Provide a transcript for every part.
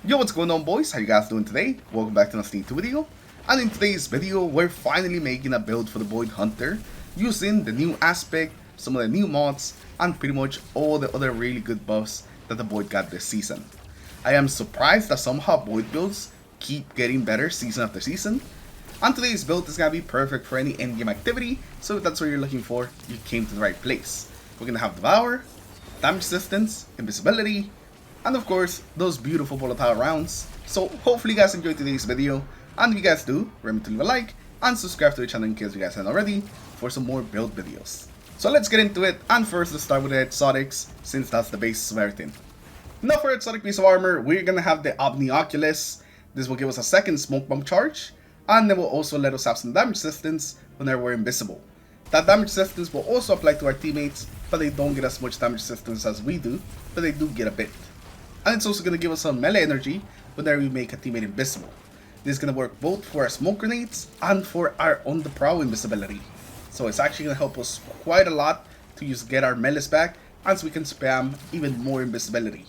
Yo, what's going on, boys? How you guys doing today? Welcome back to another video. And in today's video, we're finally making a build for the Void Hunter using the new aspect, some of the new mods, and pretty much all the other really good buffs that the Void got this season. I am surprised that somehow Void builds keep getting better season after season. And today's build is going to be perfect for any endgame activity, so if that's what you're looking for, you came to the right place. We're going to have Devour, damage resistance, invisibility, and of course, those beautiful volatile rounds. So hopefully you guys enjoyed today's video, and if you guys do, remember to leave a like, and subscribe to the channel in case you guys haven't already, for some more build videos. So let's get into it, and first let's start with the exotics, since that's the basis of everything. Now for exotic piece of armor, we're gonna have the Omni Oculus. This will give us a second smoke bomb charge, and it will also let us have some damage resistance whenever we're invisible. That damage resistance will also apply to our teammates, but they don't get as much damage resistance as we do, but they do get a bit. And it's also going to give us some melee energy whenever we make a teammate invisible. This is going to work both for our smoke grenades and for our on the PROWL invisibility. So it's actually going to help us quite a lot to just get our melees back, and so we can spam even more invisibility.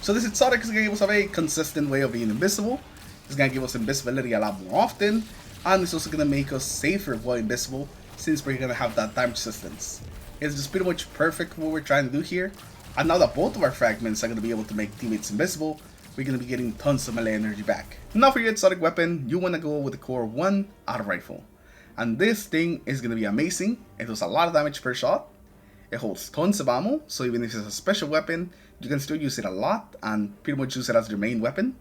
So this exotic is going to give us a very consistent way of being invisible. It's going to give us invisibility a lot more often, and it's also going to make us safer while invisible since we're going to have that damage resistance. It's just pretty much perfect for what we're trying to do here. And now that both of our fragments are going to be able to make teammates invisible, we're going to be getting tons of melee energy back. Now for your exotic weapon, you want to go with the core 1 auto rifle. And this thing is going to be amazing. It does a lot of damage per shot. It holds tons of ammo, so even if it's a special weapon, you can still use it a lot and pretty much use it as your main weapon.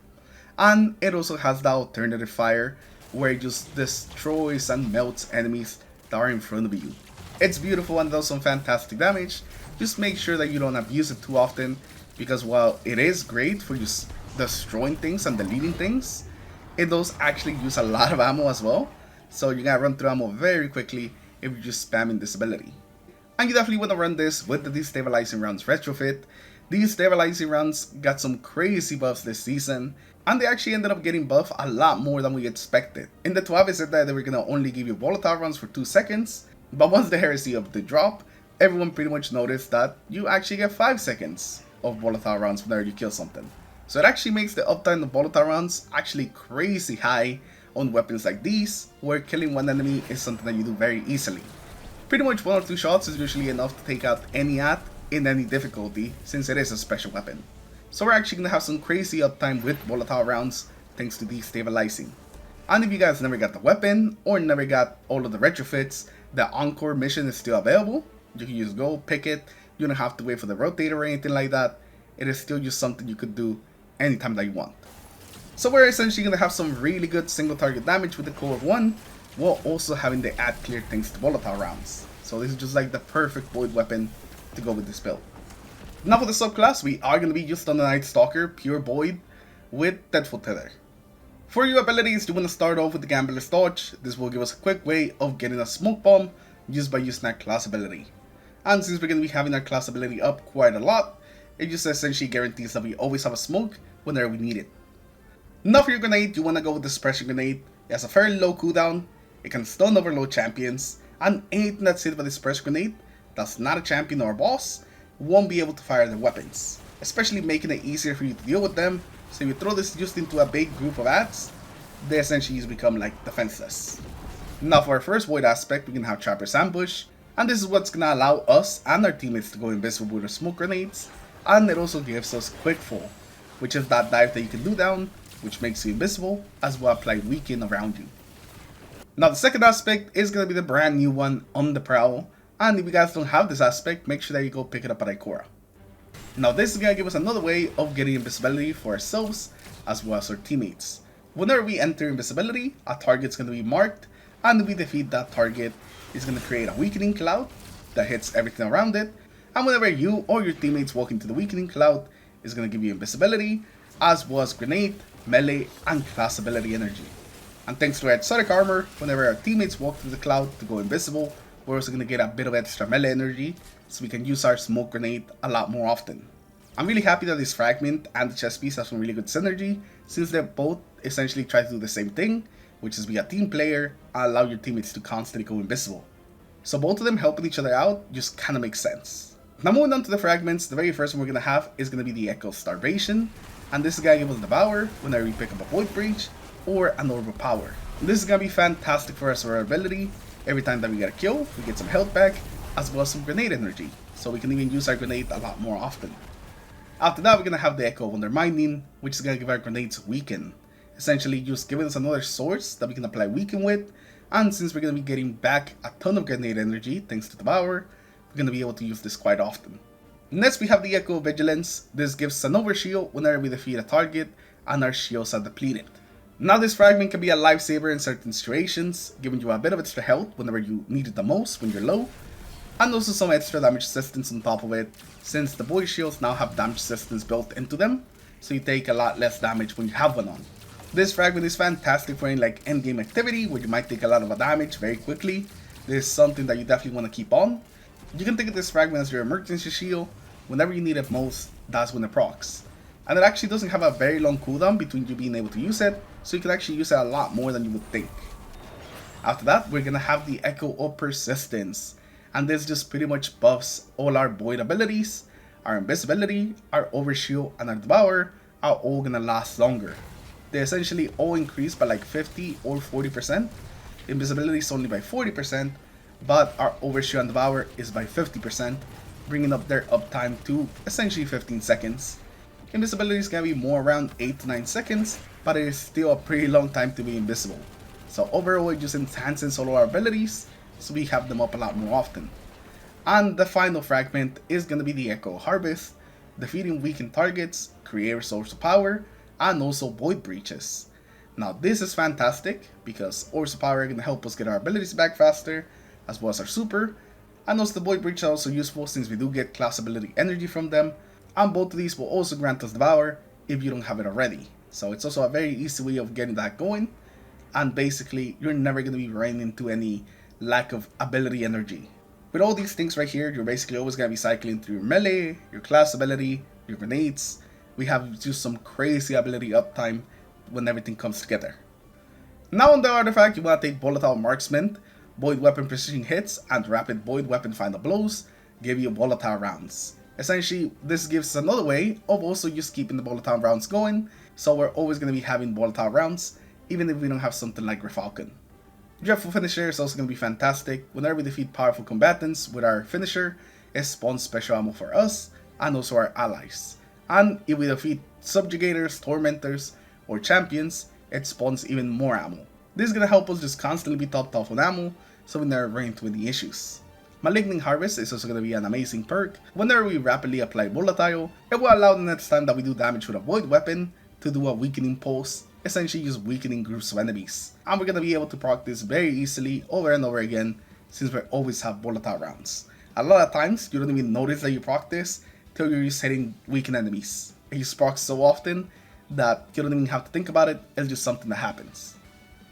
And it also has the alternative fire, where it just destroys and melts enemies that are in front of you. It's beautiful and does some fantastic damage. Just make sure that you don't abuse it too often, because while it is great for just destroying things and deleting things, it does actually use a lot of ammo as well. So you gotta run through ammo very quickly if you're just spamming this ability. And you definitely want to run this with the Destabilizing Rounds retrofit. These Destabilizing Rounds got some crazy buffs this season, and they actually ended up getting buffed a lot more than we expected. In the 12 it said that they were gonna only give you volatile rounds for 2 seconds, but once the Heresy up the drop, everyone pretty much noticed that you actually get 5 seconds of volatile rounds whenever you kill something. So it actually makes the uptime of volatile rounds actually crazy high on weapons like these, where killing one enemy is something that you do very easily. Pretty much 1 or 2 shots is usually enough to take out any AT in any difficulty, since it is a special weapon. So we're actually going to have some crazy uptime with volatile rounds thanks to destabilizing. And if you guys never got the weapon or never got all of the retrofits, the Encore mission is still available. You can just go pick it. You don't have to wait for the rotator or anything like that. It is still just something you could do anytime that you want. So we're essentially going to have some really good single target damage with the core of 1, while also having the AT clear thanks to volatile rounds. So this is just like the perfect void weapon to go with this build. Now for the subclass, we are going to be just on the Night Stalker, pure void, with Deadful Tether. For your abilities, you want to start off with the Gambler's Dodge. This will give us a quick way of getting a smoke bomb just by using that class ability. And since we're going to be having our class ability up quite a lot, it just essentially guarantees that we always have a smoke whenever we need it. Now for your grenade, you want to go with the Suppression Grenade. It has a fairly low cooldown, it can stun overload champions, and anything that's hit by the Suppression Grenade that's not a champion or a boss won't be able to fire their weapons, especially making it easier for you to deal with them. So if you throw this just into a big group of ATs, they essentially just become like defenseless. Now for our first void aspect, we can have Trapper's Ambush, and this is what's gonna allow us and our teammates to go invisible with our smoke grenades, and it also gives us Quick Fall, which is that dive that you can do down, which makes you invisible, as well apply weaken around you. Now the second aspect is gonna be the brand new one on the PROWL, and if you guys don't have this aspect, make sure that you go pick it up at Ikora. Now this is gonna give us another way of getting invisibility for ourselves, as well as our teammates. Whenever we enter invisibility, a target's gonna be marked, and if we defeat that target, it's going to create a weakening cloud that hits everything around it, and whenever you or your teammates walk into the weakening cloud, it's going to give you invisibility, as well as grenade, melee, and class ability energy. And thanks to our exotic armor, whenever our teammates walk through the cloud to go invisible, we're also going to get a bit of extra melee energy, so we can use our smoke grenade a lot more often. I'm really happy that this Fragment and the chest piece have some really good synergy, since they both essentially try to do the same thing, which is be a team player and allow your teammates to constantly go invisible. So both of them helping each other out just kind of makes sense. Now moving on to the fragments, the very first one we're going to have is going to be the Echo Starvation. And this is gonna give us Devour whenever we pick up a Void Breach or an Orb of Power. This is gonna be fantastic for us for our ability. Every time that we get a kill, we get some health back, as well as some grenade energy, so we can even use our grenade a lot more often. After that, we're gonna have the Echo of Undermining, which is gonna give our grenades Weaken. Essentially just giving us another source that we can apply Weaken with, and since we're gonna be getting back a ton of grenade energy thanks to Devour, we're gonna be able to use this quite often. Next, we have the Echo of Vigilance. This gives us an overshield whenever we defeat a target and our shields are depleted. Now this fragment can be a lifesaver in certain situations, giving you a bit of extra health whenever you need it the most when you're low, and also some extra damage resistance on top of it, since the void shields now have damage resistance built into them, so you take a lot less damage when you have one on. This fragment is fantastic for any like endgame activity where you might take a lot of damage very quickly. This is something that you definitely want to keep on. You can think of this fragment as your emergency shield. Whenever you need it most, that's when it procs. And it actually doesn't have a very long cooldown between you being able to use it, so you can actually use it a lot more than you would think. After that, we're gonna have the Echo of Persistence, and this just pretty much buffs all our void abilities. Our invisibility, our overshield, and our devour are all gonna last longer. They essentially all increase by like 50 or 40%. Invisibility is only by 40%, but our overshield and devour is by 50%, bringing up their uptime to essentially 15 seconds. Invisibility is gonna be more around 8 to 9 seconds, but it is still a pretty long time to be invisible. So overall, it just enhances all our abilities, so we have them up a lot more often. And the final fragment is gonna be the Echo Harvest, defeating weakened targets, create a source of power, and also void breaches. Now this is fantastic because Orbs of Power are gonna help us get our abilities back faster, as well as our super, and also the void breach are also useful since we do get class ability energy from them, and both of these will also grant us Devour if you don't have it already. So it's also a very easy way of getting that going, and basically you're never going to be running into any lack of ability energy. With all these things right here, you're basically always going to be cycling through your melee, your class ability, your grenades. We have just some crazy ability uptime when everything comes together. Now on the artifact, you want to take Volatile Marksman, Void Weapon Precision Hits, and Rapid Void Weapon Final Blows, give you volatile rounds. Essentially, this gives us another way of also just keeping the volatile rounds going, so we're always going to be having volatile rounds, even if we don't have something like Refalcon. Dreadful Finisher is also going to be fantastic. Whenever we defeat powerful combatants with our finisher, it spawns special ammo for us, and also our allies. And if we defeat subjugators, tormentors, or champions, it spawns even more ammo. This is going to help us just constantly be topped off on ammo, so we never run into any issues. Malignant Harvest is also going to be an amazing perk. Whenever we rapidly apply Volatile, it will allow the next time that we do damage with a void weapon to do a weakening pulse, essentially just weakening groups of enemies. And we're going to be able to proc this very easily over and over again since we always have volatile rounds. A lot of times you don't even notice that you proc this till you're just hitting weakened enemies. It just procs so often that you don't even have to think about it, it's just something that happens.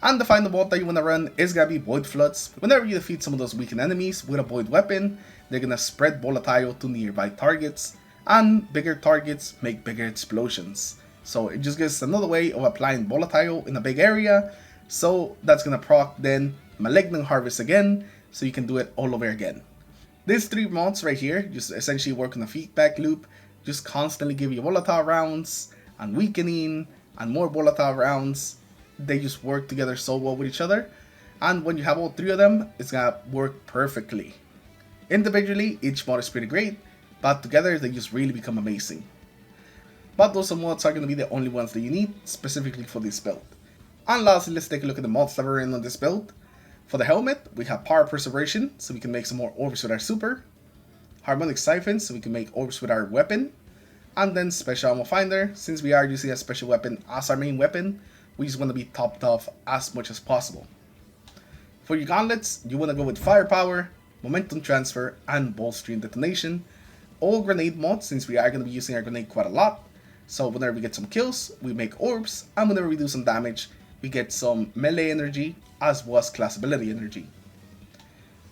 And the final bolt that you want to run is going to be Void Floods. Whenever you defeat some of those weakened enemies with a void weapon, they're going to spread volatile to nearby targets, and bigger targets make bigger explosions. So it just gives another way of applying volatile in a big area, so that's going to proc then Malignant Harvest again, so you can do it all over again. These three mods right here just essentially work on a feedback loop, just constantly give you volatile rounds, and weakening, and more volatile rounds. They just work together so well with each other, and when you have all three of them, it's gonna work perfectly. Individually, each mod is pretty great, but together they just really become amazing. But those mods are gonna be the only ones that you need specifically for this build. And lastly, let's take a look at the mods that are in on this build. For the helmet, we have Power Preservation, so we can make some more orbs with our super. Harmonic Siphon, so we can make orbs with our weapon. And then Special Ammo Finder, since we are using a special weapon as our main weapon, we just want to be topped off as much as possible. For your gauntlets, you want to go with Firepower, Momentum Transfer, and Ball Stream Detonation. All grenade mods, since we are going to be using our grenade quite a lot. So whenever we get some kills, we make orbs, and whenever we do some damage, we get some melee energy as well as class ability energy.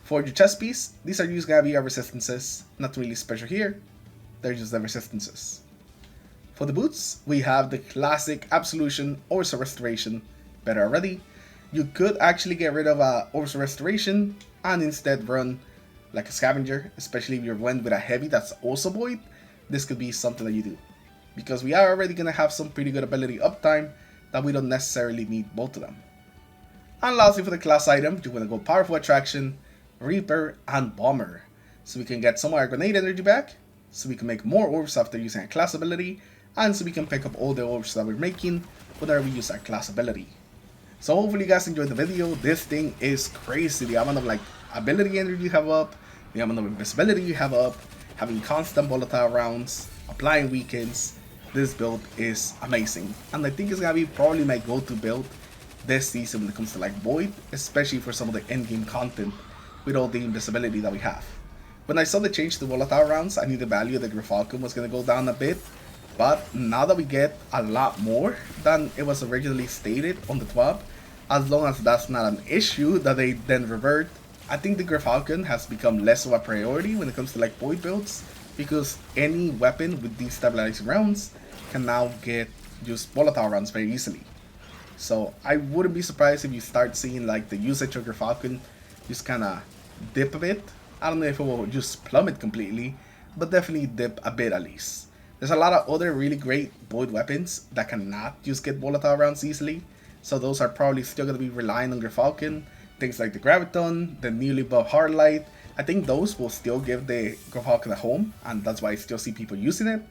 For your chest piece, these are just going to be our resistances, not really special here, they're just the resistances. For the boots, we have the classic Absolution Orbs of Restoration, better already. You could actually get rid of Orbs of Restoration and instead run like a Scavenger, especially if you're went with a heavy that's also void. This could be something that you do. because we are already going to have some pretty good ability uptime that we don't necessarily need both of them. And lastly, for the class item, you're going to go Powerful Attraction, Reaper, and Bomber. So we can get some of our grenade energy back, so we can make more orbs after using a class ability, and so we can pick up all the orbs that we're making whenever we use our class ability. So hopefully you guys enjoyed the video. This thing is crazy. The amount of like ability energy you have up, the amount of invisibility you have up, having constant volatile rounds, applying weakens. This build is amazing, and I think it's gonna be probably my go-to build this season when it comes to like Void, especially for some of the endgame content with all the invisibility that we have. When I saw the change to volatile rounds, I knew the value of the Gyrfalcon was gonna go down a bit, but now that we get a lot more than it was originally stated on the TWAB, as long as that's not an issue that they then revert, I think the Gyrfalcon has become less of a priority when it comes to like Void builds, because any weapon with destabilizing rounds can now get just volatile rounds very easily. So I wouldn't be surprised if you start seeing like the usage of Gyrfalcon just kinda dip a bit. I don't know if it will just plummet completely, but definitely dip a bit at least. There's a lot of other really great Void weapons that cannot just get volatile rounds easily, so those are probably still going to be relying on Gyrfalcon. Things like the Graviton, the newly buffed Hardlight, I think those will still give the Gyrfalcon a home, and that's why I still see people using it.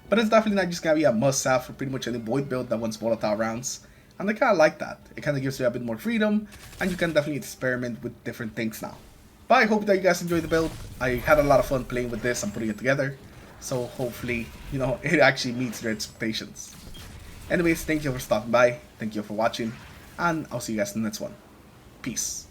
But it's definitely not just going to be a must-have for pretty much any Void build that wants volatile rounds, and I kind of like that. It kind of gives you a bit more freedom, and you can definitely experiment with different things now. But I hope that you guys enjoyed the build. I had a lot of fun playing with this and putting it together, so hopefully, you know, it actually meets your expectations. Anyways, thank you for stopping by, thank you for watching, and I'll see you guys in the next one. Peace.